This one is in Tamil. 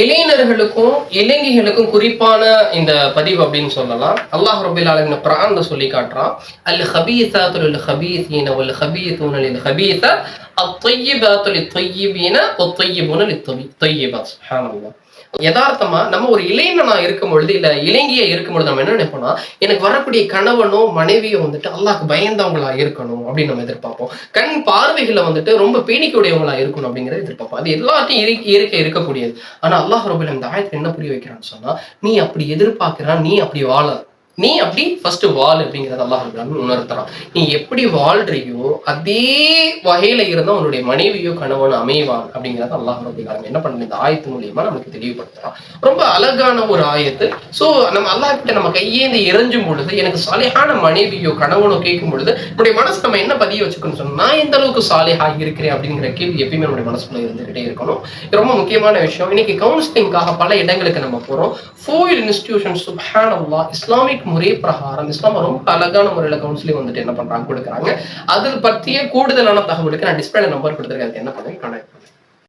இளைஞர்களுக்கும் இளைஞர்களுக்கும் குறிப்பான இந்த பதிவு அப்படின்னு சொல்லலாம். அல்லாஹ் ரப்பில் ஆலமீன் குர்ஆன்ல சொல்லி காட்டுறான். அல் ஹபீஸாத்து லில் ஹபீஸீன வல் ஹபீஸூன லில் ஹபீஸாத் அத்-தய்யிபாத்து லித்-தய்யிபீன வத்-தய்யிபூன லித்-தய்யிபாத். சுப்ஹானல்லாஹ். யதார்த்தமா நம்ம ஒரு இளைஞனா இருக்கும் பொழுது இல்ல இளைஞியா இருக்கும் பொழுது நம்ம என்ன நினைப்போம்னா, எனக்கு வரக்கூடிய கணவனோ மனைவியோ வந்துட்டு அல்லாஹ்க்கு பயந்தவங்களா இருக்கணும் அப்படின்னு நம்ம எதிர்பார்ப்போம். கண் பார்வைகளை வந்துட்டு ரொம்ப பேணிக்கையுடையவங்களா இருக்கணும் அப்படிங்கறத எதிர்பார்ப்போம். அது எல்லாத்தையும் இருக்கக்கூடியது. ஆனா அல்லாஹ் ரப்பல் ஆலமீன் இந்த ஆயத்துல என்ன புரிய வைக்கிறான்னு சொன்னா, நீ அப்படி எதிர்பார்க்கிறா, நீ அப்படி வாழ, நீ அப்படி ஃபர்ஸ்ட் வாழ் அப்படிங்கறத அல்லாஹ் ரப்பல் ஆலமீன் உணர்த்துறான். நீ எப்படி வாழ்றியோ அதே வகையில இருந்தா உன்னுடைய மனைவியோ கணவனோ அமைவான் அப்படிங்கறத அல்லாஹ் ரப்பல் ஆலமீன் என்ன பண்ண இந்த ஆயத்து மூலியமா நமக்கு தெளிவுபடுத்துறான். ரொம்ப அழகான ஒரு ஆயத்து. சோ நம்ம அல்லாஹ் கிட்ட நம்ம கையேந்தி இறைஞ்சும் பொழுது, எனக்கு சாலிஹான மனைவியோ கணவனோ கேட்கும் பொழுது நம்முடைய மனசு நம்ம என்ன பதிய வச்சுக்கணும்னு சொன்னா, நான் எந்த அளவுக்கு சாலிஹா இருக்கிறேன் அப்படிங்கிற கேள்வி எப்பயுமே நம்முடைய மனசுக்குள்ள இருந்துகிட்டே இருக்கணும். இது ரொம்ப முக்கியமான விஷயம். இன்னைக்கு கவுன்சிலிங்காக பல இடங்களுக்கு நம்ம போறோம். ஃபோர் இன்ஸ்டிடியூஷன் சுப்ஹானல்லாஹ் இஸ்லாமிக் முறை பிரகாரம் இஸ்லாம் ரொம்ப அழகான முறையில கவுன்சிலிங் வந்துட்டு என்ன பண்றாங்க கொடுக்குறாங்க. அது பற்றிய கூடுதலான தகவலுக்கு நான் டிஸ்பிளே நம்பர் கொடுத்துருக்கேன். என்ன பண்ணுங்க கனெக்ட் பண்ணுங்க.